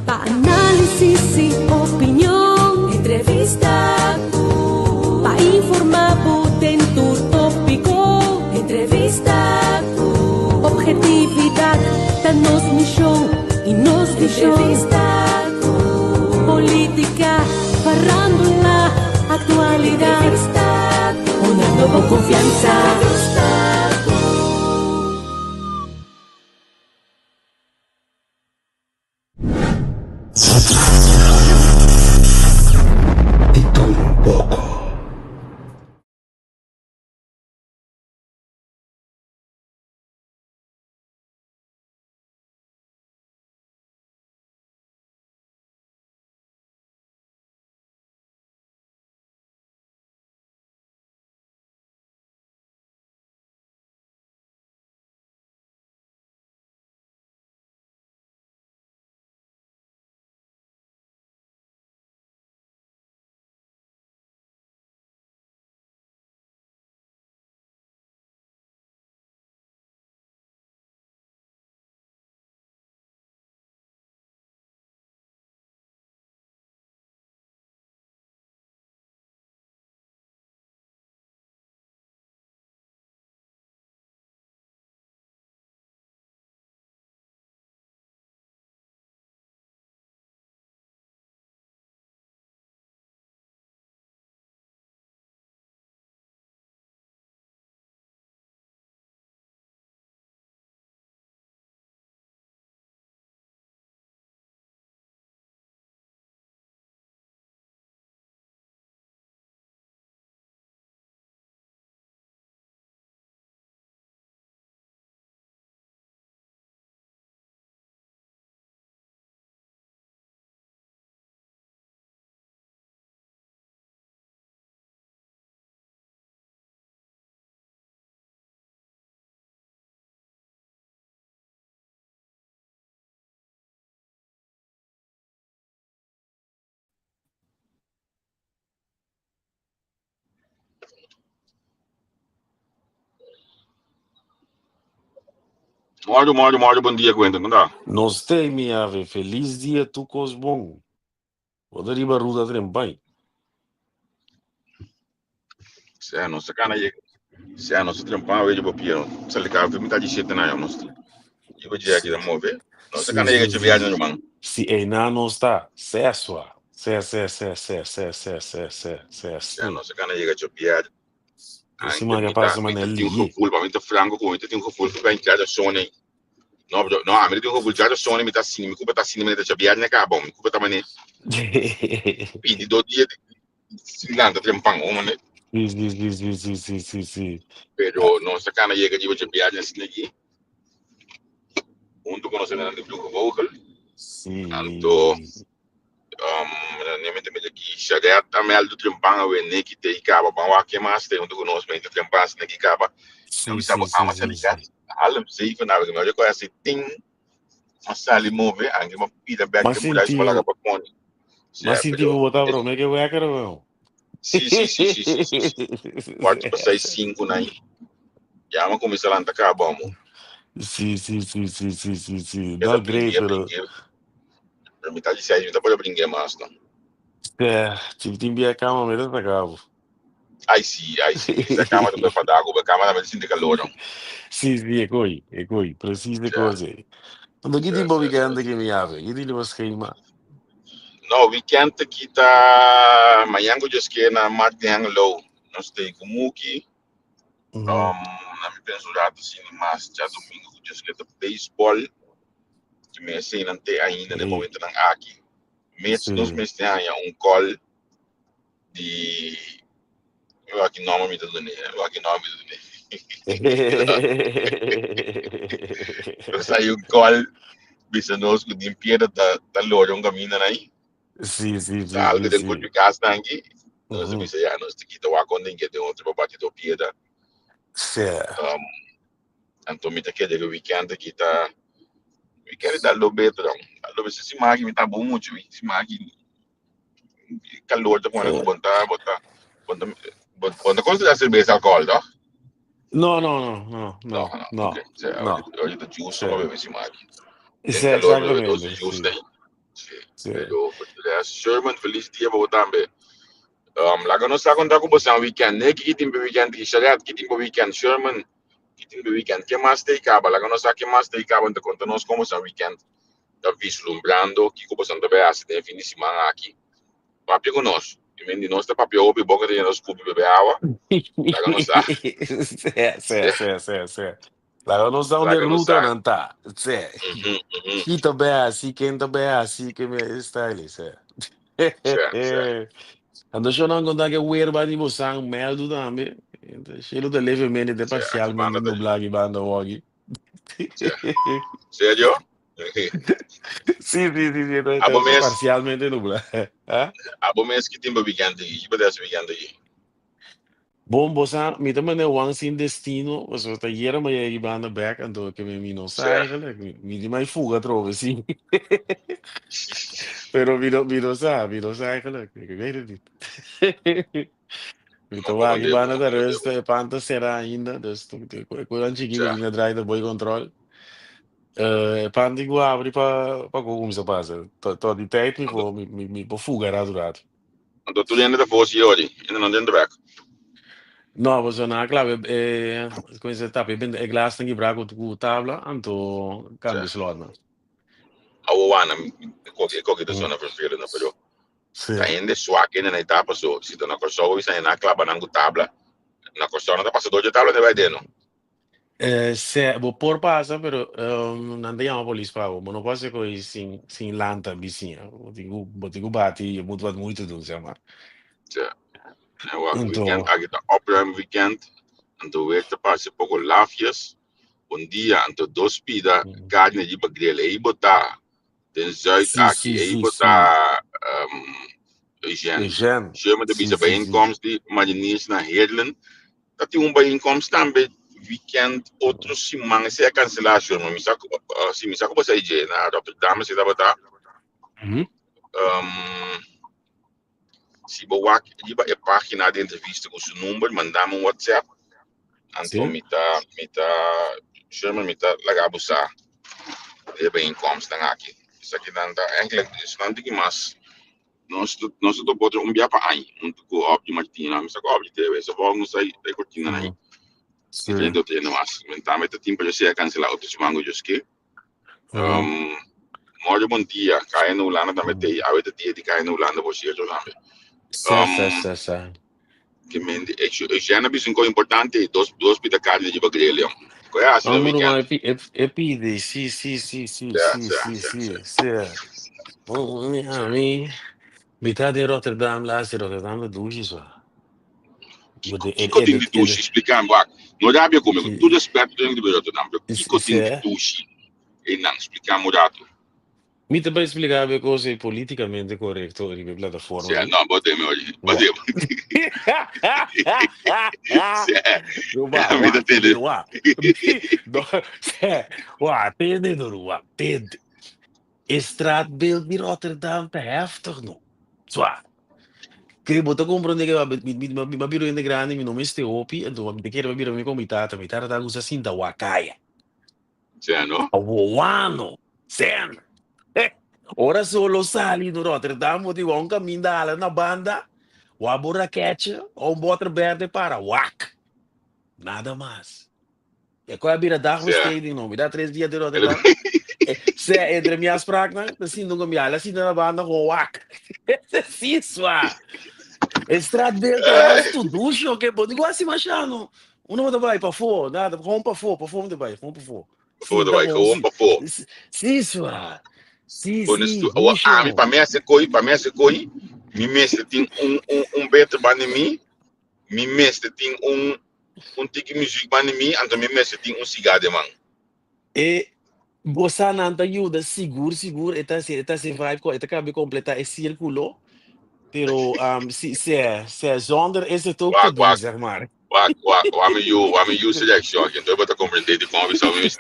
Pa' análisis y opinión, entrevista, pa' informar en tu tópico, entrevista, objetividad, danos misión y nos visión, entrevista, política, farándula, actualidad, entrevista, una nueva confianza, entrevista. De todo un poco. Mário, bom dia, Gwenda, não dá? Nós tem, minha ave, feliz dia, tu cos bom. Poderia barulho trem bem. Se é nossa cana aí, se é nosso trampão, eu vou piar, se ele quer, me tá dizendo na eu nosso. Eu vou dizer aqui da mover. Nossa cana aí que viagem no man. Se é não não está, se é sua. Se. Se é nossa cana aí que viagem. Se mais passa mas ele tem um full, para mim tá frango com ele tem um full para entrar da Sony. Não, a mim tem um full já da Sony, me tá assim, me culpa tá assim, me tá viagem na cabo, me culpa tá mané. Pedi do dia se lá tá trampão, mané. Sim. Pero nossa cana aí que eu viagem assim aqui. Junto con los de Blue Vocal. Sim. Tanto realmente me aqui chegar também do trampão a ver que tem caba para o que mais tem junto com nós mas trampão assim que caba não sabe como se ligar além sei que na verdade eu conheço tem uma sala mover angue uma pida back de mulher para lá para pôr mas se tipo botar para mim que eu quero sim quarto para 6:05 aí já uma começar lá tá acabamos sim dá great para metade de 6 não pode brincar mais não tipo tem bia cama mesmo tá cabo ai sim essa cama do para dar água cama da medicina de calor sim é coi precisa coisa quando que tipo weekend que me ave e ele was queima no weekend kita mayango just que na martin low nós tem como que na me penso já assim mas já domingo just que baseball que me assim não tem ainda no momento não aqui nos meses tem um call de eu aqui nome me dando eu saí um call bisa nós com de piada da lorong caminho aí sim algo de good gas tanque nós bisa já nós kita wa quando ninguém tem outro para bater do piada então me tá que o weekend kita weekend da lobe então lobe se magi me tá bom muito se magi calor tá quando botar quando considera cerveja álcool não no hoje tá justo para beber se magi exatamente Sì. Pero, Sherman, feliz dia para também. Lá que nós está contando com você um weekend, né? Que tem weekend, que chega, que tem weekend, Sherman, que tem weekend, que mais tem cabo, lá que nós está que mais tem cabo, então conta nós como é um weekend, tá vislumbrando, que como você também assim, tem fim de semana aqui, papi conosco, e mendi nós tá papi obi, boca de nós cubi bebe água, lá que nós está, Sì. La non sa lá onde que nós ruta está, non sta. Sì. Chi to bea, sì che to bea, sì che me stai, sì. Quando c'è una conta che wear ba di bosang mel do dambe. Chelo de leve mene de aqui parcialmente banda, no blagi banda wagi. sério? Sì, Abo mês, parcialmente nubla. Eh? abo mês que tem weekend aí, que pode ser weekend aí, Bom, bosa, mi também é one sin destino, mas eu tá hier maar je baan back en door que me não sai eigenlijk. Mi di mai fuga trove, sim. Pero mi não sai eigenlijk. Ik weet het niet. Mi tô aqui bana da resta e panta será ainda, dus quando a gente que vinha atrás do boy control. Panta igual abre para como se passa. Tô de tijd me vou fuga radurado. então tu ainda da força hoje, ainda não dentro back. No, pues nada, claro, com essa etapa, eu glass não quebrar com a tabla, então cambio slot, né? Awana, qualquer pessoa prefere, não, pero Sim. ainda swak na etapa so, se tu na corso isso aí na clava na tabla, na corso não passa dois tabla de vai dentro. Se vou por passa, pero não andiamo polis pavo, mas não passa com sem lanta vizinha, vou bati, muito do zeg maar. Weekend, aqui tá opera weekend, então ver te passa pouco lafias, dia, então dois pida, carne de bagriel, aí botar, tem zuid aqui, aí botar, Eugene, chama de bisa bijeenkomst, maar je niet naar Heerlen, dat die bijeenkomst dan bij weekend, outro semana, se é cancelação, mas se me saco você aí, na Rotterdam, se dá botar, se boa aqui, a página de entrevista com o seu número, mandar um WhatsApp, então me tá, chama me tá, lagar buscar, de bijeenkomst dan aqui, isso aqui dan tá, eigenlijk, isso não tem mais. Nós tô botando dia para aí, com o Opti Martina, mas agora Opti TV, só vamos sair da cortina aí. Sim. Eu tenho mais, mentalmente tempo já se cancelar outro semana já que. Morre bom dia, cai no Holanda também tem, a outra dia de cai no Holanda você já também. Sim. Que mende, eu já não bicho coisa importante, dois pita carne de bagulho. Qual é assim no weekend? É pide, sim. Metade de Rotterdam, laatste Rotterdam, dat douche zo. Que coisa de douche, explicando, não dá bem comigo, tudo respeito dentro de Rotterdam, que coisa de douche, e não explicamos dado. Mi te vai spiegare le cose politicamente corretto di piattaforma. Sì, no, potemi oggi. Potevo. Straatbeeld di Rotterdam te heftig no. Zwaar. Che boto comprende che mi biro in de grandi mi nome ste opi e do mi te chiede biro mi comitata mi tara da usa sinta wakaya. Sì, no? Wano. Sen. Ora solo sali no Rotterdam, di un cammino na banda, uma borraquete ou water verde para wak. Nada mais. E qual é a bira da steding não? Me dá 3 dias de Rotterdam. Se entre minhas práticas, assim não me ala, assim na banda com wak. Sim, sua. Estrada verde é tudo, o que pode igual assim machando. Não vai para fora, nada, vamos para fora onde vai, vamos para fora. Fora vai, vamos para fora. Sim, sua. Sim. Para mim essa coisa, me mestre tem beter band mim, me mestre tem tique music band mim, então me mestre tem cigarro de man. E você não ajuda seguro, eta se vai com, eta cabe completar esse círculo, pero se é zonder esse toque te doen, zeg maar. Waarom je selection? Je doet wat compreender de conversatie met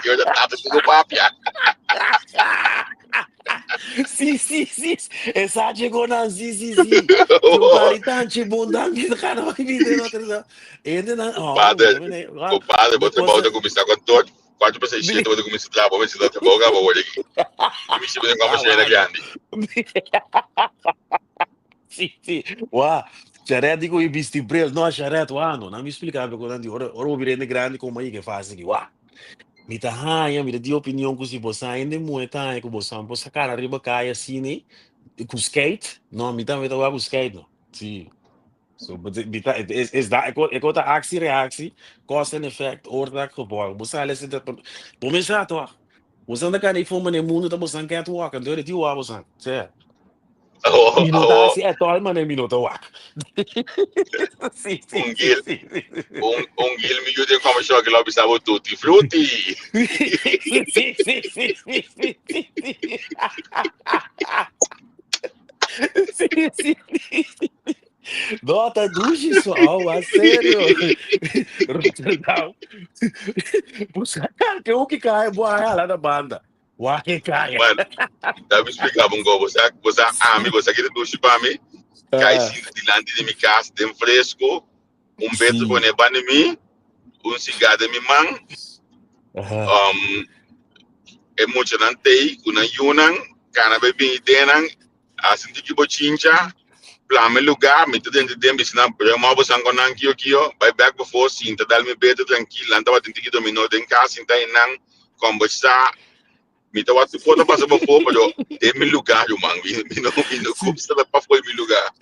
je dat laat het papia. Sim. Essa chegou na sim. Eu parei tanto bom que cara vai vir de outra. Ainda não. O padre você volta começar com todo. 4% vou começar a trabalhar, mas está bom, acaba hoje aqui. Me chama de uma cena grande. Sim. Uau, charete com o visto brel, não charete, não me explicava quando eu ora o virene grande como aí que faz aqui, uau. Me tá raia, me dá opinião com se você ainda muito aí com você cara arriba cai assim, né? Com skate, não, me tá com skate, não. Sim. So, me tá, is that, ik word actie-reactie, cause and effect, oorzaak, gevolg. Você alles in dat, começar toch? Você não quer nem fumar nem mundo, tá você quer walk, então ele tio você, certo? Minuta assim, é tol, mas nem minuta walk. Sim. Gil me ajuda como choque lá bisabo tutti frutti. Sim. Nota duche só, a sério. Rotterdam. Que o que cai, boa lá da banda. Uai, que cai. Mano, dá me explicar um pouco, você amigo, você quer duche para mim? Cai sim de lá de minha casa, tem fresco, beto com para mim, cigarro de minha mão, emocionante, yunan, cana bebê denan, assim de bochincha, plame lugar, me tudo dentro de tempo, senão eu mal vou sangonan kio, vai back before sim, tá dal me beto tranquilo, anda vai tentar que dominou den casa, então não conversar, me tá wat foto passa before, mas eu tem me lugar, eu man, me não custa para foi me lugar.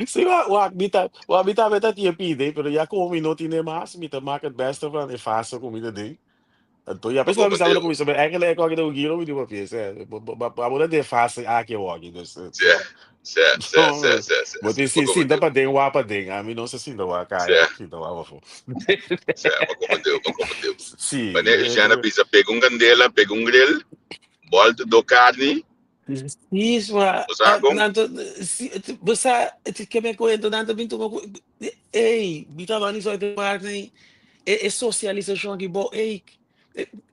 Sim, o habita tinha pide, pero já como não tinha mais, me tá marca besta para é fácil comida dele. Então, a pessoa que sabe com isso, é que ele é qualquer um giro, me deu uma peça, a mulher de fácil aqui o aqui, Certo. Mas sim, dá para ter um apa dentro, a mim não se sinta o cara, sim, dá uma foto. Certo, como deu. Sim. Mas já na pizza pega candela, pega grill, volta do carne. Isso, você quer me contar, tanto bem, ei, me tava nisso aí de parte, é socialização aqui, bom, ei,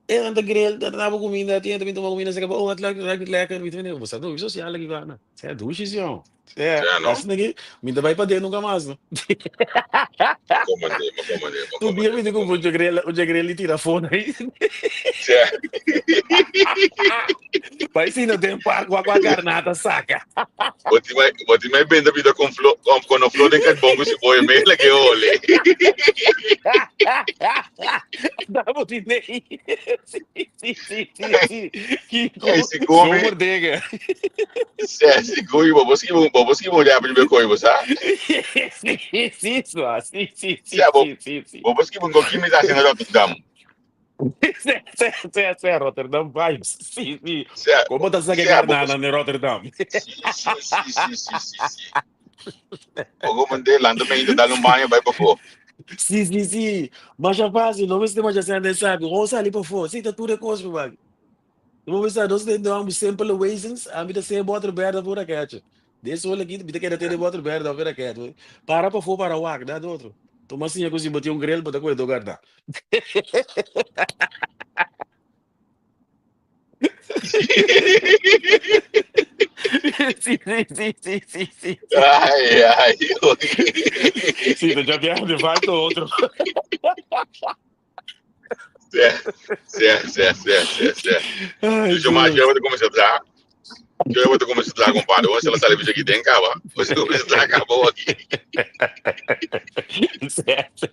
aan de grill, dat hebben we comida, die hebben we comida, zeggen, oh, het lijkt lekker, weet je niet, você não, social aqui, cara, é duche, senhor, assim aqui, me dá vai para dentro nunca mais, não. Como Tu dia me digo, o grill tira fone aí. Vai sim, não tem com a carnada, saca. Wat mij bent dat je dat kon flor denk ik bongo se boy me like ole. Dá pra entender. Sim. Que se come. Mordega. Se come, vamos que molhar para ver coisa, sabe? Sim. Vamos que vamos que me dá sendo Rotterdam. É Rotterdam vibes. Sim. Como tá essa carnada em Rotterdam? Sim. Ogo mande lando me indo dar banho vai para fora. Sim. Mas já fácil, não se tem já sendo sabe. Vamos ali para fora. Sim, tá tudo coisa para bagulho. Vamos ver, nós temos simple reasons, a mim tá sem water bear por aqui. Desse olho aqui, me quer ter water bear da por aqui. Para fora para o ar, dá do outro. Toma assim, eu consigo botar grill para coisa do guarda. Sim. Ai. Sim, já viaja de vai do outro. Certo. Eu vou começar a trabalhar, compadre. Você ela sabe aqui dentro, cara. Você começa a acabou aqui. Certo.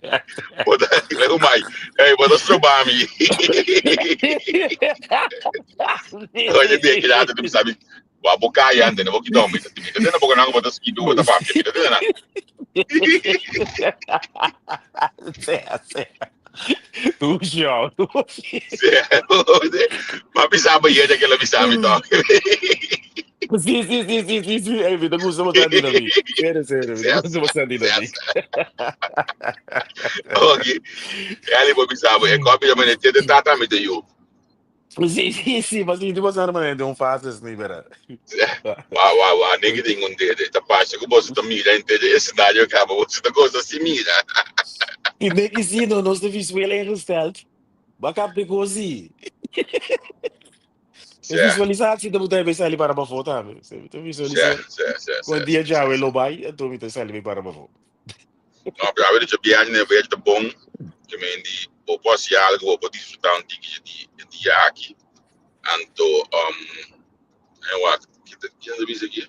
Leva mais. Bota os trobami. Olha bem, que já tu sabe. Wa boca ya ande, vou que dorme. Tu não boca não, bota skido, bota papo. Certo. Tu show. Mas pensava ia daquela pensava então. Sim. Ei, vida, gusto mo sa dinami. Sério. Gusto mo sa dinami. Ok. Ali vou pensava, é cópia da maneira de tratamento eu. Sim, mas hindi mo sana man yung fastest ni Vera. Wow, ninguém tem dele. Tá parte que você tá mira entende esse cenário acaba, você tá coisa assim mira. E nem que sim, não te visueel ingesteld. Baka precoce. Visualizatie, dan moet hij bij Sally para uma foto. Você visualiza. Quando dia já o Elobai, então me tem Sally para uma foto. Não, para ver de viagem, né, vejo de bom, que me indi vou posso algo, vou disfrutar um tique de aqui. Então, eu acho que eu disse aqui,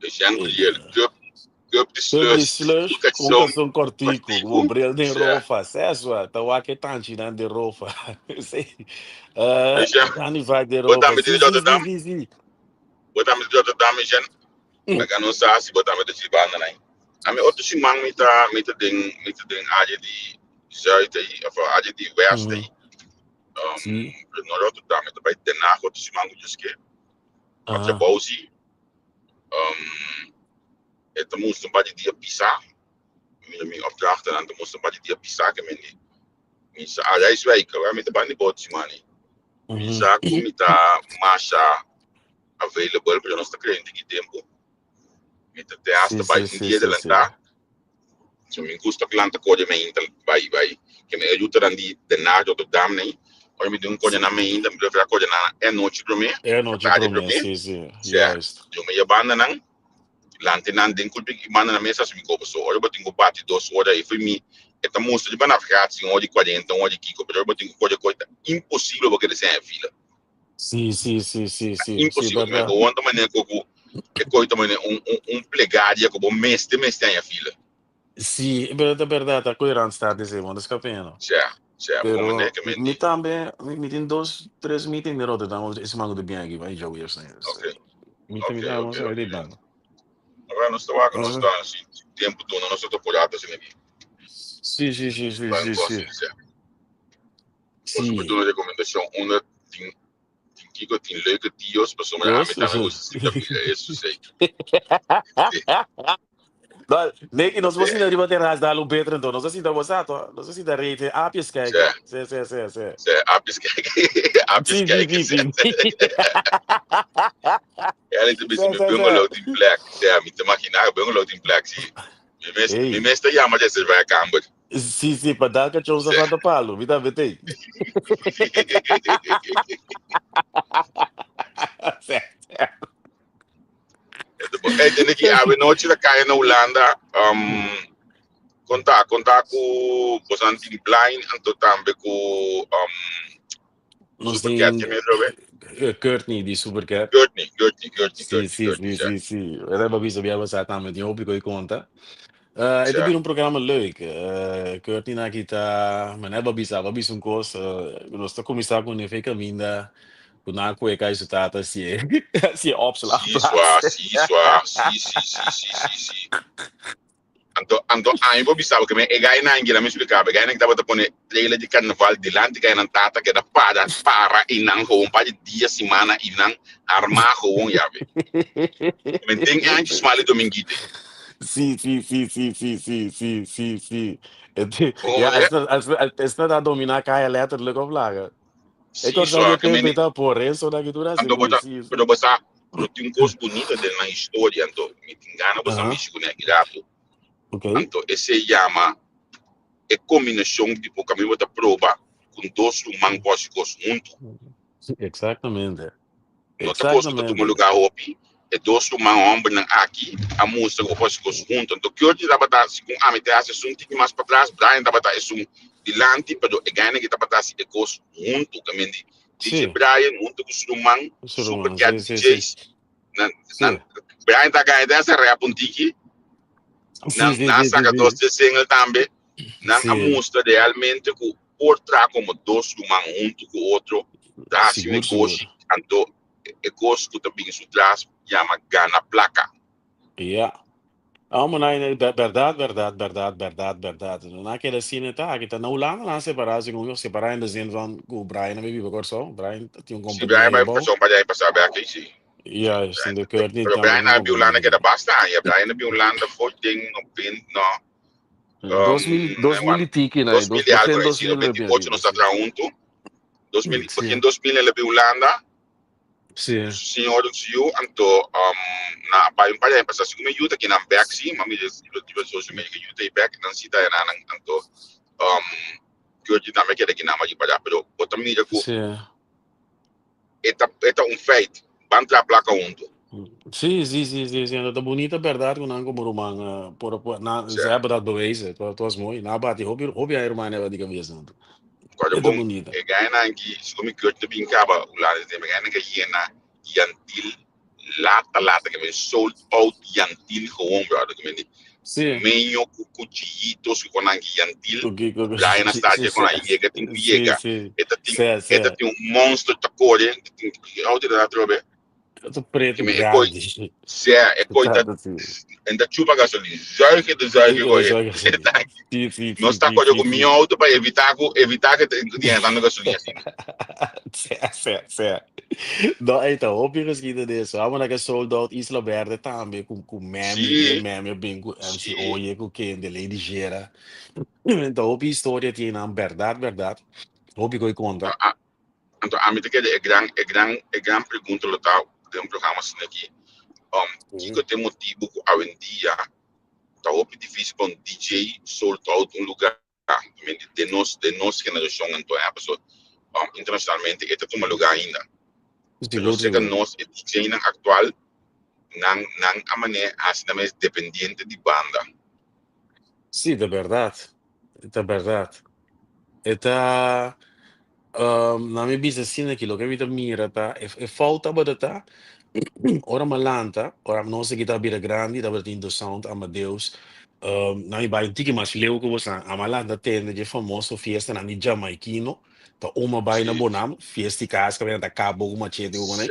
esse ângulo de ele, cup de Cup de slush, slush, educação, educação cortico, cortico, mobril de certo. rofa, acesso a tawa que tanti na de rofa. Sei. Veja, Dani vai de botar rofa. me Sim, de outra sim, dama, sim, sim, sim. botar me de outra dama, gente, porque não sabe se botar me de banda, né? A minha outro simão me tá den área de zuid aí, ou área de west aí. Sim. Nós outro dama, tá vai ter na outro simão que diz que outra Ah, bolsa, het moest een beetje die pisa, mijn opdrachten en moest een beetje die pisa que mijn reiswijken, waar met de band bot simani. Mijn zaak kom met de massa available, pero nós tá querendo que tempo. Met de teatro bij in die de lenta. So mijn gusto klanta koje me intel vai que me ajuda dan die de najo do dam nei. Ora me dun koje na me intel, me prefere koje na é noite pro me. é noite pro me, sim, juist. Eu me abanda nan. Lanti nan den kulpi manda na mesa mi kopo so ora botingo bati dos ora e foi mi eta mostra de banafiati ora 40 ora kiko pero botingo coisa impossível porque eles é fila sim, impossível me verdade. go onto mané coco e coita mané plegaria como mês tem a fila Sim, verdade, a coerente está a dizer, mano, escapendo. como mané Pero que me me também, me tem 2, 3 meetings de roda, então esse mango de bem aqui, vai já ver isso, né? Me também dá uma saída de banda. agora nós estamos nós estamos assim tempo todo nós estamos apoiados assim aqui Sim. Posso me dar uma recomendação uma Kiko tem leuke tios, mas sommige aan met name moesten zien dat é isso sei. Nee, nós vamos ainda riba ter rasgar o Pedro então, nós assim da você, nós assim da rede, apis que é. Sim. Apis Ela te bisi me bungalow in black. Me te imaginar bungalow in black zie. Me meeste ja, maar dat is waar kamer. Sim, para dar que eu só palo, me dá vetei. Tem aqui a noite da caia na Holanda, contar com os antigos blind e também com Supercat que me drobe. Courtney die Supercat. Courtney. Sim. Ela é babisa bia você tá me deu porque conta. Het is een programma leuk. Courtney na kita, mas é babisa um coisa. Nós estamos começando com neve caminda. Kuna ko kay sutata si opsla. Sim. Anto ai bo bisaba que me e gai na ngira me explicava, gai na que tava pone trailer de carnaval de lante gai na tata que da para e não com um par de dias semana e não armar com um jave. Me tem antes smale domingite. Sim. Ja, es not a dominar kaya letterlijk op lagen. Ik was al que beter por eso da que dura assim. Pero você tem coisa bonita na história, então me engana você mexe com aquilo. Então esse chama é combinação tipo que me prova com dois humanos juntos. Exatamente. Não te posso que tu me lugar hopi é dois humanos aqui a música que posso junto. Então que hoje dá para se com a metade assim tem mais para trás, Brian dá para isso dilante, pero é ganha que dá para se coisa junto que me DJ Brian junto com o humano Supercat DJs. Brian tá ganhando essa reapontiki. Na saca dos single também, na música realmente que por trás como dois humanos junto com o outro, dá assim um gosto, então o gosto que também se traz chama Gana Placa. Ja. Maar nee, verdade. Naquela cena tá, que tá na Holanda, na separação, com separar em zin van, com Brian, não vive agora só, Brian tem um companheiro. Brian vai passar para passar aqui, sim. Ja, is in de Courtney. Pero Brian na Holanda que da basta, ja Brian na Holanda foi ding no pin no. 2000 tiki, né? 2008 nós está junto. 2000 ele na Holanda. Sim. Senhor do senhor, então na pai pai passar se como ajuda aqui na back sim, mas me diz tipo social media que ajuda e back não se dá nada, então que hoje também quer aqui na mais para pero outra mídia que é um feito, van tra placa junto. Sim, dat is bonita verdade quando ango morumang por na ze hebben dat bewezen, het was mooi. Na bati hobby aan Romein hebben die geweest. Quando Ito bom, bonita. e ganha aqui, se como que eu te brincava, o lado de ganha que hiena, yantil, lata, que me sold out yantil gewoon, brother, que me Sim. meio cuchillitos que quando aqui yantil, Okay, o Brian está de quando chega, tem que sim, chegar, sim. eta tem monstro de cor, tem que ao de lá trobe, Ito preto que me grande. é coisa, Tá, sim. ainda chupa gasolina, zuige de zuige, Eu jogo assim. não está com o meu auto para evitar que tenha dando gasolina assim. Certo. No, então, óbvio que disso. A uma que sold out Isla Verde também com meme bem com MC Sim. Oye com quem de Lady Gera. Então, óbvio história tem na verdade. Óbvio que conta. Então, a mim que é grande pergunta lá tem um programa assim aqui. Que tem motivo que a dia tá muito difícil para um DJ soltar um lugar de nós geração então é a pessoa internacionalmente que tem um lugar ainda. Pero sei que Seguro. nós é DJ na atual não a maneira assim também dependente de banda. Sim, de verdade. De verdade. Eta na minha bisa assim aquilo que vida mira tá é falta para tá ora malanta ora não sei que tá bira grande tá batindo sound Amadeus na minha vai tiki mas leu que você a malanta tem de famoso fiesta na ni jamaiquino tá uma vai na Sim, bonam fiesta casca vem da cabo uma chete né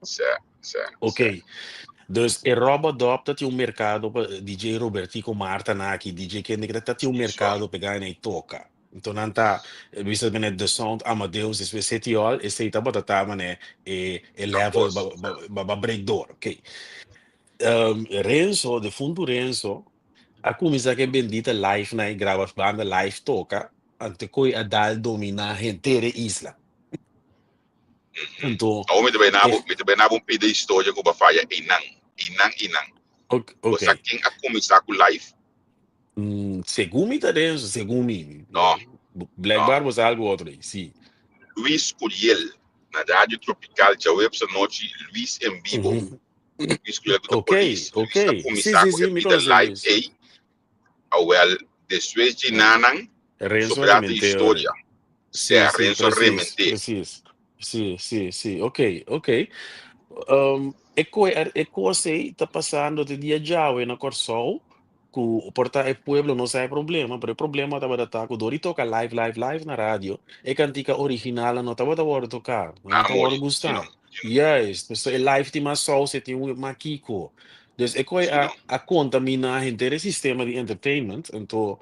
certo. ok dus Europa adopta tem um mercado para DJ Robertico Marta na aqui DJ que negra tá tem um Isso, mercado pegar e toca então não tá visto bem de sound Amadeus esse setiol esse tá bota tá mané e level após. ba breakdoor ok Renzo de fundo Renzo a começar que bendita live na grava banda live toca ante coi a dar domina a inteira isla então Ou me é também na um pedido história que eu faia inang. ok Você quem a começar com live? Segumi tá dentro, Segumi. Não, Black não. Bar was algo outro aí, sim. Luiz Curiel, na Rádio Tropical, já web essa noite, Luiz em vivo. Uhum. Luiz Curiel com o Ok, Police. ok. Luiz a começar com a Me vida conhece, live Luis. aí, a well, depois de Ah, Nanang, Renzo sobre a Rementeore. história. Se Sim, Renzo Remente. preciso. Sim. Ok. E sei, tá passando de dia já, na Corsol, que o porta é pueblo não sai problema, mas o problema estava da taco, Dori toca live na rádio, e cantica original não estava da hora tocar, não estava hora Amor, se não, gostar. Yes, so é live tem mais sol, você tem um maquico. Dus se não. a contamina a gente o sistema de entertainment, então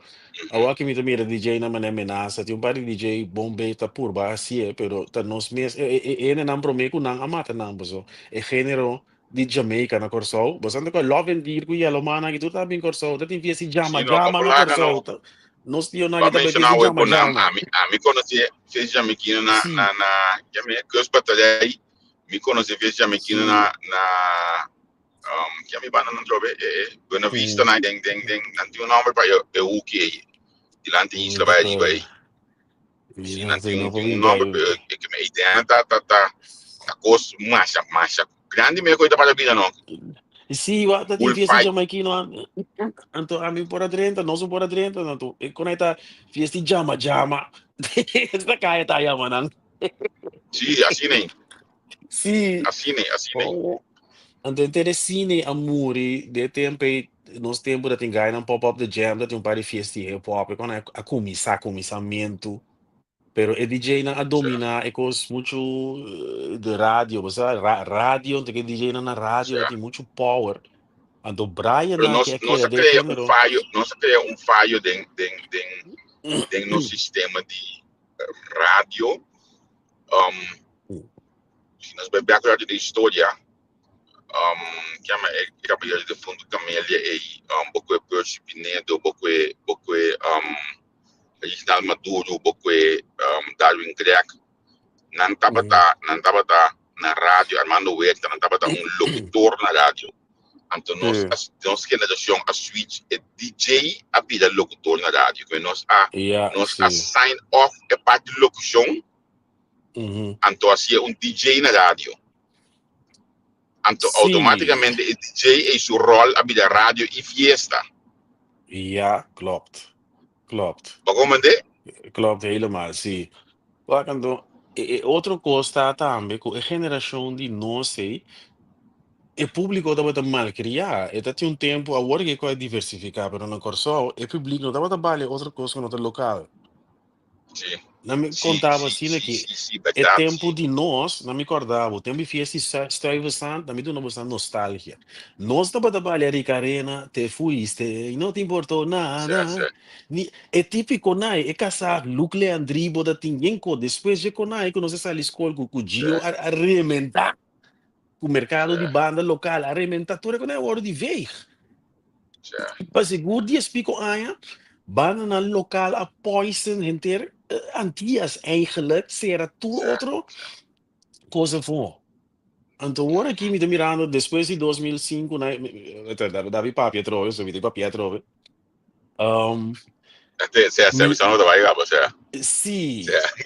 agora que me também DJ na mané amenaça, tem um par de DJ bombe tá por baixo, pero tá nos mes não prometo não amata não, so e género di Jamaica na Corsol, bastante ko love and dir ko yellow mana gitu tabi Corsol, dati fiesi Se jama não, jama na capulaga Corsol. não. Nos tio na Para kita be fiesi mencionar o jama Ebonam, jama. a mim conheci, fez Jamiquino Si, que os batalhei, me conheci, fez Jamiquino si. que a minha banda não trove, Buena Vista, Mm, não tinha um nome para eu, UK, e lá tem Isla vai ali, vai, se não Sei não tem para um mim nome, vai. que me ideia tá coisa, marcha, grande meio coisa para a vida, não, Si, wa dati full fiesi fight, Jamaikino anto ami por adrenta, nós por adrenta nanto. E koneta fiesi jama. Esta kaya tayo manang. sim, Si. assim nem, Oh. Ang interessine amuri de tempo nos tempo dat tinha ng pop-up the jam dat yung party fiesta hip hop con a comissamento pero e DJ na a domina e cos mucho de radio basta radio te que DJ na radio dat tem muito power ando Brian pero na que não se de cria género um falho de no sistema de rádio, se nós bebemos a rádio de história, que é cabelo de fundo camélia e pouco é Percy Pinedo, pouco é Reginald Maduro, pouco é Darwin Greg, não tava na rádio Armando Huerta, não tava locutor na rádio. Então nós geração a switch é DJ a vida locutor na rádio, que nós yeah a sim sign off é parte de locução, então assim um DJ na rádio. Então, sim automaticamente, o DJ é seu rol a rádio e fiesta. yeah klopt Como é? Klopt helemaal, zie. Quando outro costa também, com a geração de nós, e público da bota mal criar, e tinha um tempo agora que é diversificar, pero no corso, e público não dava trabalho outra coisa no outro local. Sim, Não me sim, contava sim, assim né, sim, que sim, sim, é verdade, tempo sim. de nós, não me acordava, o tempo de festa estava bastante, também tu não bastante nostalgia. Nós estava trabalhando em Carena, te fuiste, e não te importou Certo, nada. certo, É típico, né? É casar, Luke Leandribo da Tingenco, depois de Conai, que nós saímos escola com o Gio, certo, a rementar o mercado de certo, banda local, a rementar tudo que é hora de ver. certo, Para seguro, dias pico aia, banda na local a poison, enter, antias eigenlijk, será tudo certo, outro coisa for. Então, agora aqui me mirando, depois de 2005, né, Davi para Pietro, eu sou para Pietro, um, certo, certo, me, você não vai lá, certo, sim, certo,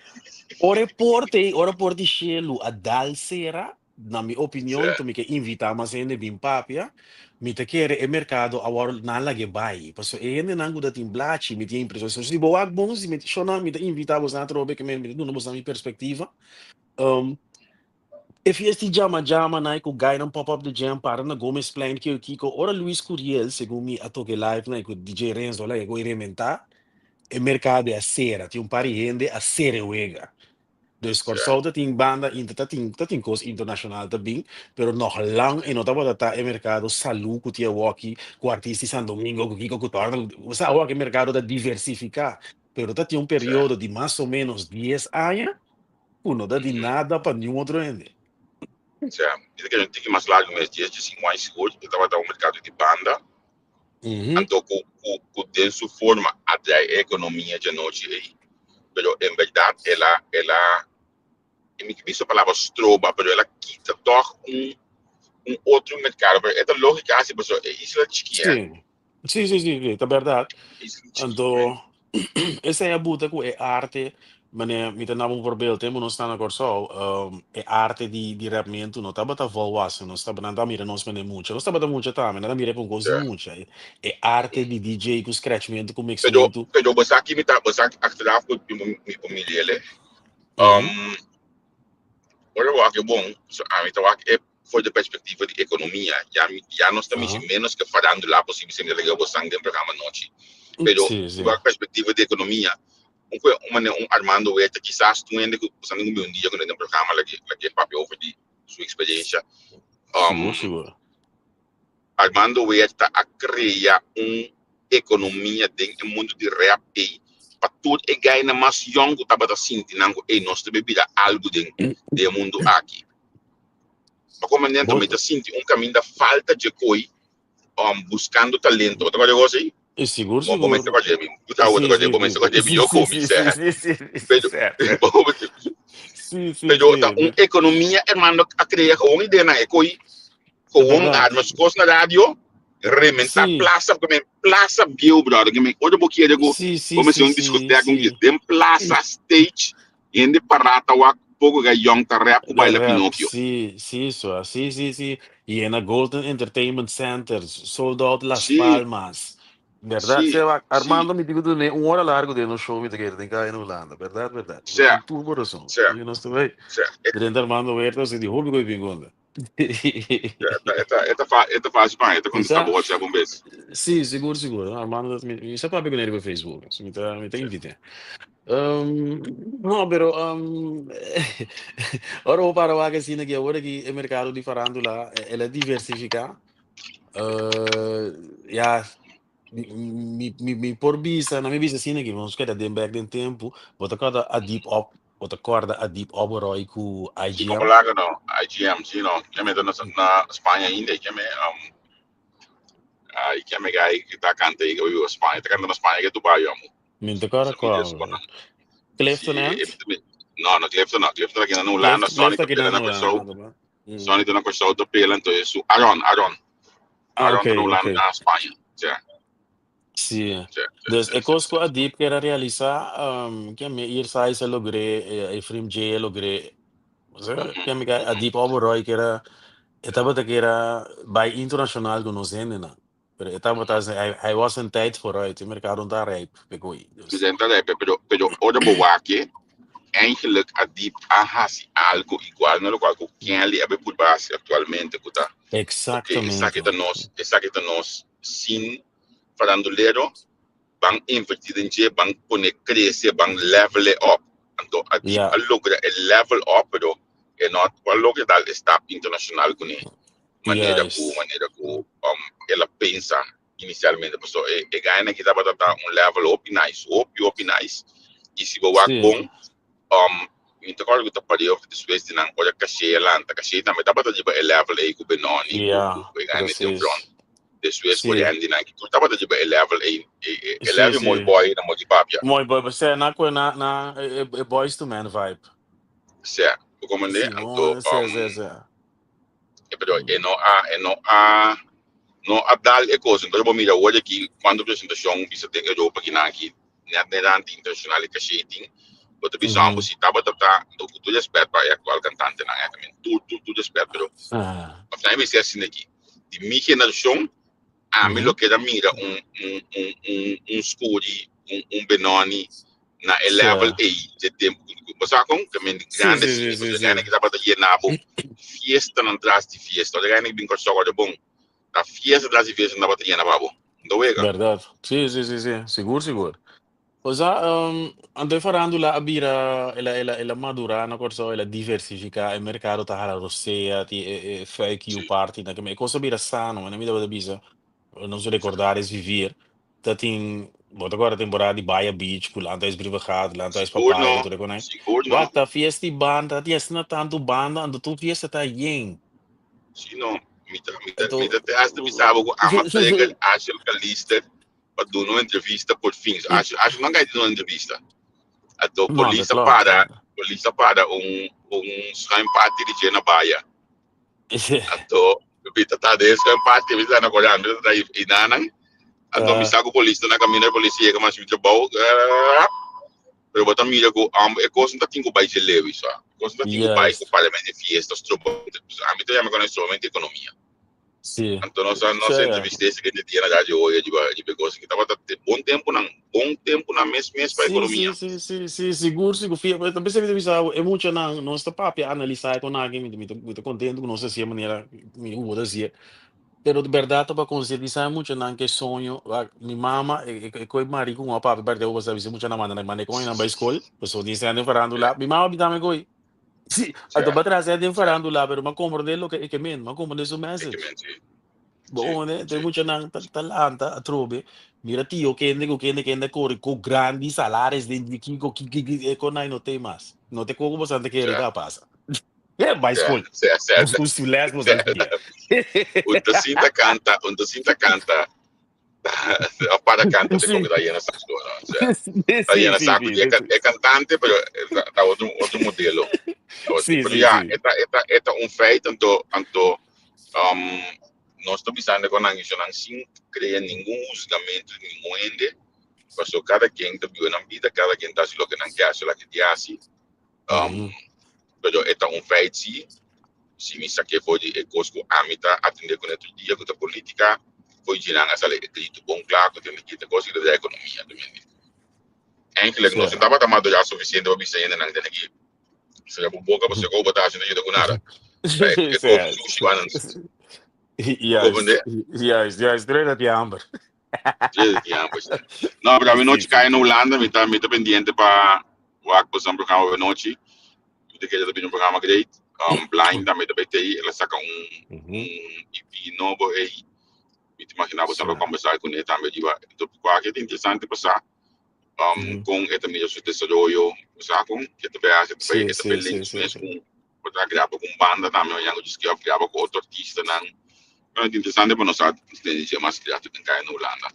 ora porte chelo a dalsera, na minha opinião, tu certo, me que invitar mas ainda bem papia, me te quer e mercado agora na lage bai, passo e ainda nango da timblachi, me tinha impressão, se boa bom, se me chama me invitar você na trobe que me não boa minha perspectiva. Um, if este jama na ko guy ng pop-up the jam para na Gomez Plain que Kiko ora Luis Curiel segundo mi ato que live na ko DJ Renzo lá ko irementa e mercado é a cera, tinha um pari rende a cera uega. Dus certo, Corsauda tem banda tem coisa internacional também, pero nog lang e não tava data e mercado salu que tinha walkie com artista San Domingo com Kiko Coutorna, você o mercado da diversificar, pero tá tinha um certo. período de mais ou menos 10 anos, não dá de nada para nenhum outro ende. Certo. Isso que a gente tem que mais largo mesmo, dias de 5 anos seguro, eu estava no mercado de banda, Uhum. então com dessa forma atrai a economia de noite aí. Pero em verdade ela eu me visto a palavra stroba, pero ela quita toch outro mercado. É lógica assim, pessoal, isso é chiquinha, Sim. Sì, è verdade. isso é chiquinha. Ando, essa é a buta que é arte, mas mi tornava um voorbeeld, temo não está na corso, é arte de rapimento, não está bata volwasse, não está bata mira não se muito, não está bata muito também, não mira com coisa Certo. muito, é arte de DJ com scratchmento, com Pero mixamento. você aqui me tá, você achteraf com minha família, ele, Uhum. olha o que é bom, a mim tá é foi da perspectiva de economia, já nós estamos Aham. menos que falando lá possível sempre legal você dentro do programa noite. Pero Sì. da perspectiva de economia, um Armando Huerta, quizás tu ainda que você não um dia quando no programa lá que papo over de sua experiência, Sicuro, um, sicuro. Armando Huerta a criar economia dentro do mundo de rap para tudo é ganhar mais young que estava assim, tinango e nós também vira algo dentro do mundo aqui. Mas como nem também está Boto. assim, caminho da falta de coi, buscando talento. Outra coisa aí, É seguro, bom, como essa seguro. coisa, outra Sì, coisa, sì, como essa coisa, sì, eu sì, comi, sì, sì, certo? sì, sì, sì, sì, Pero, certo. Sì, pero economia, hermano, a criar com uma ideia, é coi, è com verdade. as coisas na rádio, rementar Sì, plaça, como plaça bio, brother, que me olha um pouquinho de como se um sì, discoteca, sì. tem plaça stage, e de parata, o pouco que young tá rap, o The baila rap, Pinóquio. sì. Y en la Golden Entertainment Center, sold out Las Sim, Palmas. ¿Verdad? sim, Se va, sim, Armando me dijo de uma hora largo de no show de que tem cá em Holanda. Verdade. Eu tenho certo, tudo coração. certo, Eu não estou bem. certo. Durante Armando Huerta, se dijo, "Hobby, pingonda." Esta faz bem, esta contestar Tá? o WhatsApp um vez. Sim, seguro. Armando, isso é para pegar nele no Facebook. Isso me tá invitando. No, pero ora vou para o assim que agora que o mercado de farándola ela diversifica. Ja, mi por vista, na minha vista assim que vamos querer de back em tempo, bota cada a deep up, bota corda a deep up roi com Sim, como IGM. lá, não, IGM, sim, não, que me na Espanha ainda, que me gai que tá cantando aí, que eu vivo na Espanha, tá cantando na Espanha, que é Dubai, amo. Minta cara Essa mídia, qual? Clifton sim, Ant? não, não, Clifton aqui na Holanda, Sony Clifton tá aqui na pela na Holanda, pessoa, tá bom? Sony tá na pessoa, tá pela, então isso, Aaron tá na Holanda, Ok. na Espanha, certo, Sì, certo, dus e certo, conosco a certo. Deep que era realizar, que me ir sai se logré, e Frame J logré, que me a Deep Oberoi que era, estava que era by internacional conhecendo, né? Pero hij was een tijd vooruit. Het mercado daar rijp. We zijn daar rijp. Pero orde bewaken. Eigenlijk a deep ahasi algo igual no lo qual que quem hebben por base atualmente kuta. Exactamente. Esa que nos sin farandulero van invertir in je van pone crescer van level up. Então a deep a logra el level up pero é not qual logra dal step internacional com maneira como ela pensa inicialmente, pessoal é ganha que tava level up nice, nice. E se o bom inte kort kita pari of the Swiss dinang oja kashe lanta kashe ta meta bata jiba level a ku benoni ku gane tem front the Swiss korean dinang ku ta bata jiba level a level moi boy na mo papia moi boy você na boys to man vibe se o comande anto pero no a dal e cosa então eu mira hoje aqui quando apresentação bisa tem Europa aqui na aqui net internacional kashe ting. But bisogna si tava tu já espera para atual cantante na também tu já espera pero afinal me assim aqui de minha geração a mim lo que da mira scuri benoni na level A de tempo você com que me grande assim que tava de nabo fiesta não traz de fiesta de ganhar bem corso agora bom a fiesta traz de fiesta não tava de nabo não é verdade sim seguro o sea, ando farando la abira ela madura na corso ela diversifica il mercato ta hala rosea ti fake you party na come cosa bira sano na mi devo bisa non so ricordare vivir dat in bota agora temporada di Baia Beach culanta es brivagado lanta es papai tu reconai wata fiesta banda ti es na tanto banda ando tu fiesta ta yen sino mita te has de bisabo ko amatega ashel kalista para dar uma entrevista por fins. Acho que não vai ter uma entrevista. A polícia para sky party de na Bahia. Então, eu tá de sky party me na Coreia, me tá inanang. Então, me saco polícia na caminho da polícia que mais muito bom. Pero botar mira ko é coisa não tem que vai ser leve só. Coisa não tem que vai com parlamento de fiestas, trobo. A mim também me conhece somente economia. Sim. Então nossa entrevista que a gente tinha na rádio hoje de pegou que estava bom tempo na mês para economia. Sim, seguro. Eu também sempre disse é muito na nossa papel analisar com alguém muito contente com nossa se maneira me vou dizer. Pero de verdade para conscientizar muito na que sonho minha mama e coi mari com uma papi para eu saber muito na maneira com na escola, pessoa disse ando falando lá, minha mama bitame coi. Sì, a trazer de farando lá, pero ma compreende lo que men, ma compreende su message. Bom, né? Tem muito nang talanta a trobe. Mira tio que ande corre com grandes salários de que com não tem mais. Não tem como você que ele passa. É mais cool. Os custos nos aqui. Und sinta canta. A para canta de como daí na saco. Daí na saco é cantante, pero tá outro modelo. Esta feito anto nós estamos pensando com a gente não sem criar nenhum julgamento nenhum ende, porque cada quem está vivendo na vida, cada quem está se lo que não quer, se lo que te hace. Pero esta feito se me saque foi de cosco amita atender com outro dia com a política foi girar essa lei de bom claro que tem que ter coisa da economia também. Eigenlijk nós estava tomando já suficiente para você ainda não tem aqui. Se a boca você go botar assim de com nada. Juist, treina de amber. Não, para mim noite cai na Holanda, me tá pendiente para o acto programa de noite. Eu queria também programa great. Blind também da BTI, ela saca EP novo aí. Me imaginava sempre conversar com ele também de então qualquer interessante passar. Com esta mídia de desenvolvimento, sabe? Que também acha que também links mesmo para gravar com banda também, eu disse que eu gravo com outro artista não. É interessante para nós entender mais criativo em cá na Holanda.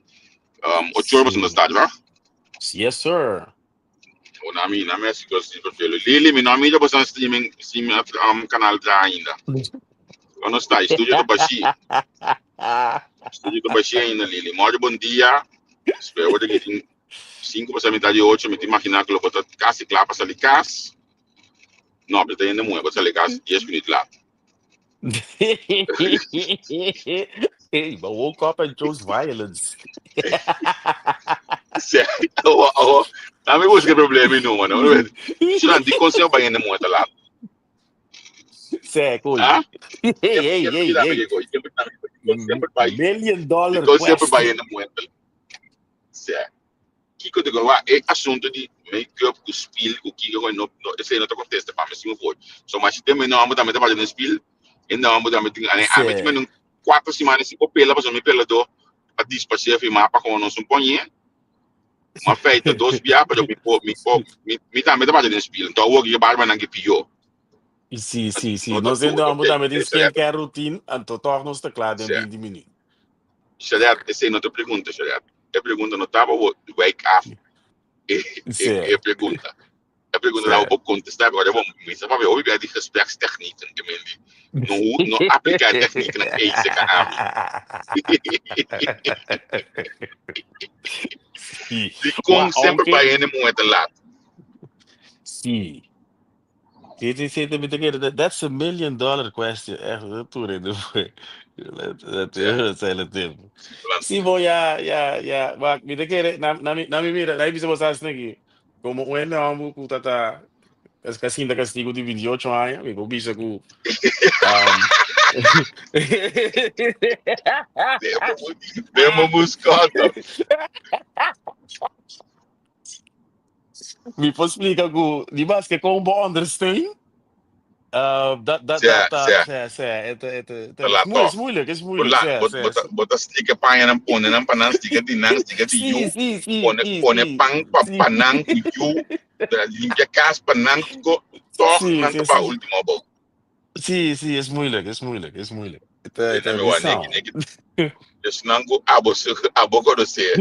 8 horas no estádio, né? Yes, sir. O nome é seguro se perfil. Lili, meu nome é para streaming canal já ainda. Quando está estúdio do Baixi. Estúdio do Baixi ainda, Lili. Muito bom dia. Espero que tem 5 para metade de 8, me imaginar que eu vou estar quase claro para sair de casa. Não, mas ainda muito, vou sair de casa 10 minutos lá. Hey, but woke up and chose violence. Também vou escrever problema não, mano. Isso não tem consciência para ainda muito lá. Sério, Ah? hey, Sempre vai. $1 million Então sempre vai question. ainda muito. Certo. Que eu digo, é assunto de make-up, o spill, o que eu não sei não acontece para mim se não for. Só mas também não amo também trabalhando no spill. E não amo também tem a mim também 4 semanas se pela para me pela do a dispacer firmar para como não se põe. Uma feita 2 via para me também trabalhando no spill. Então o que barba não que pior. Sim. Nós ainda vamos dar uma skincare routine, então torna-nos teclado em 20 minutos. Xavier, essa é outra pergunta, Xavier. A pergunta não estava wake up. É pergunta. A pergunta não vou contestar agora. Vamos começar para ver. Hoje é de gesprekstechnieken. Não aplicar técnica na esse canal. E com sempre vai indo muito lá. Sim. That's $1 million question. Echt, dat toen in de hele tempo. Sim, bom, ja. Maar me querer, na me mira, na bisa você aqui. Como o não, o tata, as casinha castigo de 28 anos, me vou bisa com Demo muscata. Me pode explicar com, de base que como bom understand? É moeilijk. Bota sticker panha não põe, não panang sticker de não, sticker de you. Põe pang panang de you. Limpia casa panang go. Toch não para último bom. Sim, é moeilijk. É meu amigo, dus não go abo go você.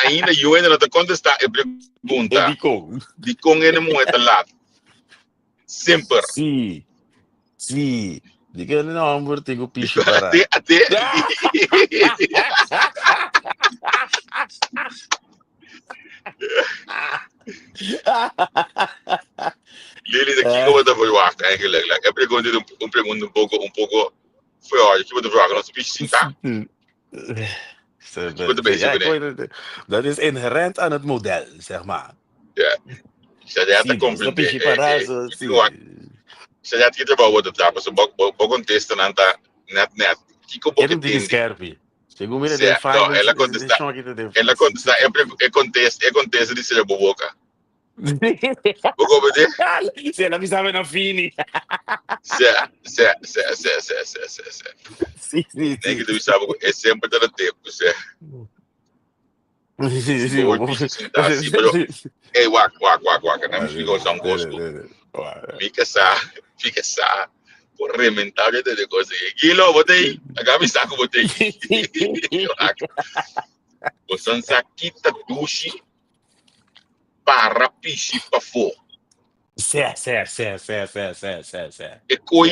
Ainda eu ainda não te contestar a pergunta. De com ele muito lá. Sempre. Sim. Diga ele não, amor, tem o picho para. Até. Lili aqui como da voar, eigenlijk. Eu pergunto um pouco foi olha, que você voar, não se picho tá? Dat is inherent aan het model, zeg maar. Ja. Ze had compreender. Ze had het about what the so bok contesta nanta net. Kiko bok tem scherpi. Segundo me de fine. Ela contesta contesta di se boboca. Boko bede? Se ela me sabe na fini. Sim. Nem que tu sabe, é sempre da tempo, se. Ei, wak, não me explico só gosto. Fica sa, por rementar de coisa. Gilo, botei, agabi saco botei. Você saquita dushi para pichi para fo. Certo. E coi,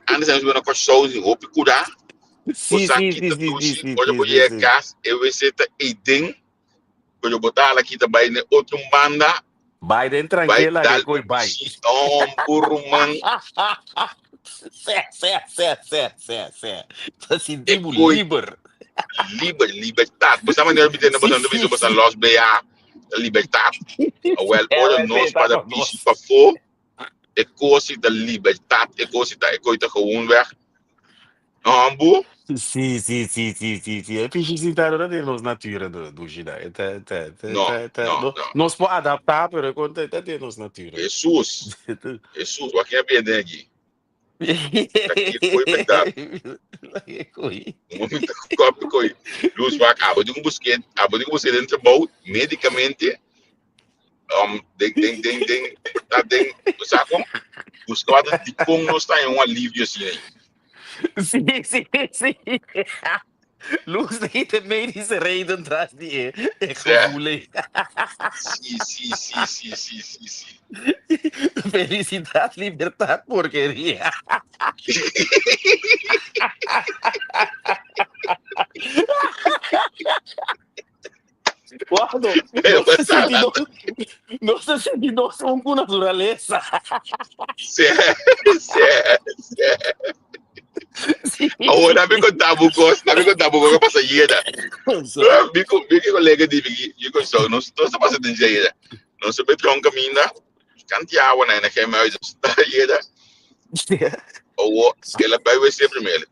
antes a gente vai na shows roupa curar. Sim. Olha por aí a casa, eu vou ser idem. Quando eu botar aqui também né outro banda. Biden tranquila que coi vai. Burman. Certo. Tá sentindo livre. Libertad. Você vai me dizer, você Los BA, libertad. Well, olha nós para pichi para fo. É coisa da liberdade, é coisa gewoon weg. Ambu? Sim. É pichi tá nos natura do Gina. Não. Nós pode adaptar, pero conta até nos natura. Jesus, o que é bem aqui? Aqui foi verdade. Muito copo luz vaca, abo de buscar dentro do baú, medicamente. Tem, saco? Buscava de como nós está em um alívio assim. Sim. Luz de medische reden tras die gevoelig. Sim. Felicidade, liberdade, porqueria. Guardo, nossa sentidos são com natureza. Certo. Ahora me contava cos, na me contava que passa ieda. Me colega de eu que sou, não estou passando de ieda. Não se betra um caminho, canteava na que mais está ieda. Ou ela vai ver sempre primeiro.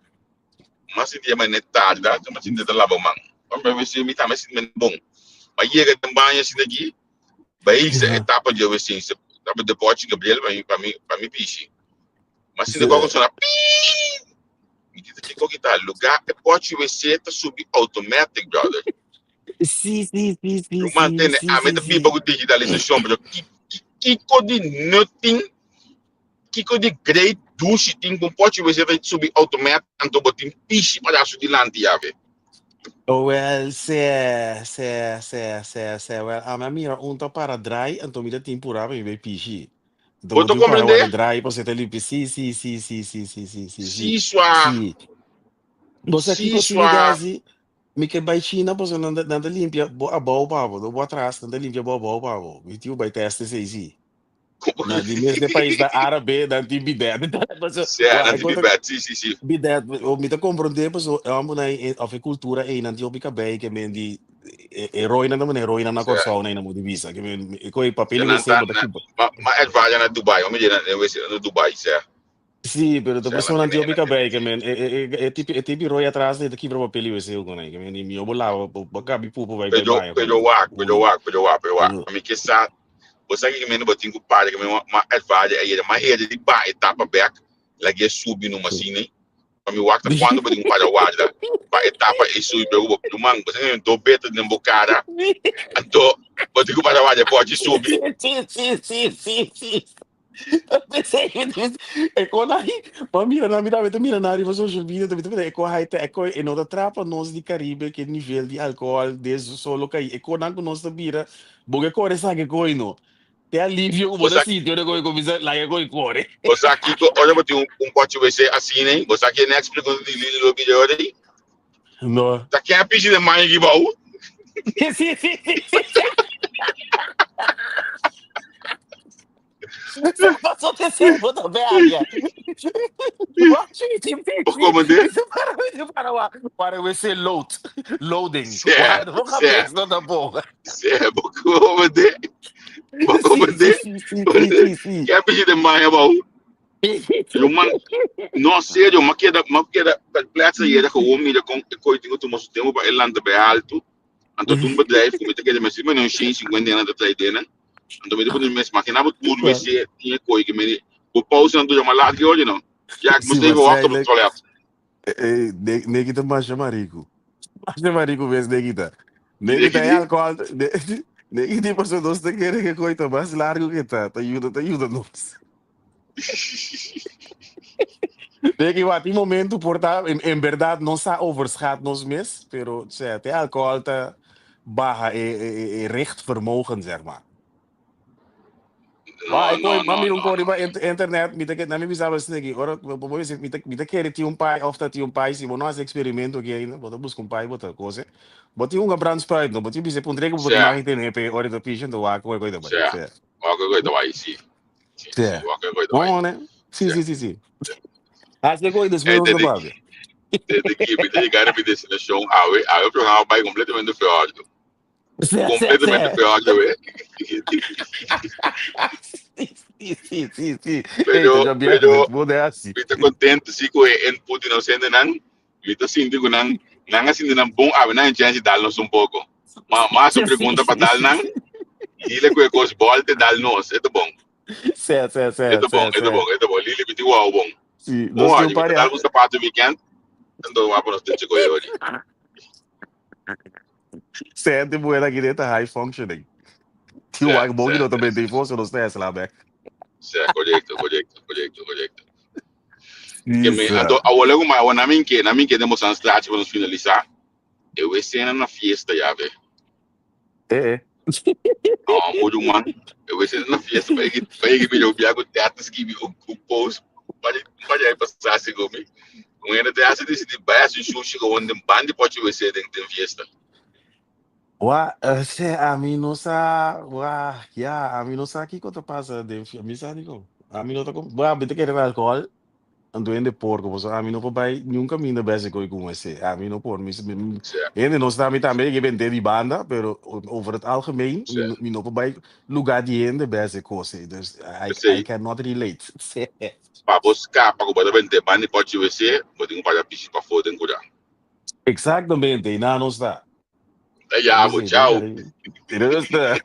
Mas se dia mais tarde, mas se dia lá bom, mas vai ver se me tá mais bom. Mas ieda também assim aqui, vai ser etapa de eu assim, etapa de pote Gabriel para mim piche. Mas se negócio funciona, me diz que tá lugar é pote você tá sub-automatic, brother. Sim. Mantém a meta pipa com digitalização, bro. Que de nothing, que de great douche tem com pote você tá sub-automatic, então botem piche para isso de lante, já vê. Well, well, a minha mira unta para dry, então me dá tempo para me pichi. Então Você botou para o compreender? dry, você tá limpo, sim. Se sua, Você aqui se consigo sua, gazi, me que vai China, você não anda limpia, a boa pavo, do boa atrás, anda limpia boa pavo. E tio vai teste se na de mesmo país da árabe, da de bidé. não te bibete, sim. Bidé, o me tá compreender, pois eu amo na of cultura e não tinha bica bem que me di heroína não é heroína na corção nem na divisa, que me coi papel Você vai não ser tá, bota aqui. mas é vaga na Dubai, eu me diz no Dubai, certo? Sim, pero Você depois não não tem tinha nem, bica bem, que me é tipo herói atrás daqui para papel vai ser o que me me obola, o gabi pupo vai baia, Pero wak. A mim que sabe, você que me não botinho com pai, que me uma advade aí, mas ele de ba etapa back, lá que subir numa cine, para mim wak tá quando botinho para o wada, para etapa e subir do mango, você não tô beta de embocada, então botinho para o wada pode subir. Sim. Pensei, é quando aí, mas mira, mira na área, você hoje vida, é quando aí, é quando e não atrapa nós de Caribe, que nível de álcool, desde solo que é quando nós mira, porque corre sabe que coi não, te alívio como da sítio, né, coi começa lá é coi corre. Você aqui, olha, botinho pote vai ser assim, né? Você aqui é next pergunta de Lili vídeo aí, Não. tá aqui a pedir de mãe aqui, baú. Sim. Você passou terceiro da velha. Como de? Para o esse loading. Certo, Não cabeça não da porra. certo, como de? Como de? Sim. Que a pedir de mãe, baú. Eu man, não sério, mas que da plaatsen hier dat gewoon meer com coitinho tu mosso tempo para ele anda alto. Então tu bedrijf como te quer mas mas não sim 50 anos atrás dele. Então me depois mes máquina but tudo vai ser tinha coi que me o pausa não já malado que hoje não. Já que Sim, você mas vai é voltar no toalete. neguita macha marico. Macha marico mesmo, neguita. Neguita é álcool. Neguita passou dois te querer que coita mais largo que tá. Te ajuda nós. De que wat, die momento porta, en verdad no está overschat nos mis, pero het alcohol te baja recht vermogen, zeg maar. Maar ik hoor, maar een koor bij internet, met ik na mi bisaba snegi, ora, bobo is met ik kere ti un pai, of dat ti un pai, si bono as experimento que ainda, boto busca un pai, boto coisa. Boti un brand spread, no, boti bise pundrego, boto imagem tem EP, ora do patient do wa, coisa bem. Certo. Qualquer coisa vai sim. Sim, qualquer coisa vai. Bom, né? Sim. As de coisas É meus da baga. desde que me dedicaram a minha destinação, o programa vai completamente fechado. Completamente fechado, é. Sim. Pero, Eita, já viajou, vou assim. kita contente sih ko input inocente nan kita sinti ko nang sinti nang bom na chance dal nos um pouco mas a pergunta para dal nang dile ko cos volte dal nos é bom Certo. é bom lili biti wow bom Sim, bom nós a temos gente dal um sapato weekend então vamos nos ter que hoje certo, boa aqui dentro high functioning. Tio Wag bom que não também tem força nos testes lá, né? certo correto que me Isso. ando a olhar como a na mim que demos uma estratégia para nos finalizar eu cena na fiesta já ve É. muito man eu cena na fiesta para que me ouvir com teatros que o post pode aí passar assim comigo com ele até assim de baixo sushi com onde bande pode ser dentro da fiesta A mim não sa, a mim não sa aqui quanto passa de a mim sa digo. A mim não tá com, tem que ir alcohol. duende porco, pues a mí no vai nunca me best coi com esse. A mí no por mim, Certo, ele não está me também que vende de banda, pero over het algemeen, certo. me no vai lugar de ende best coisa. Dus I Pensei, cannot relate. para buscar, para poder vender bani pode ser, pode um para pichi para foder em cuidar. Exactamente, e não está. É já, tchau. Rusta.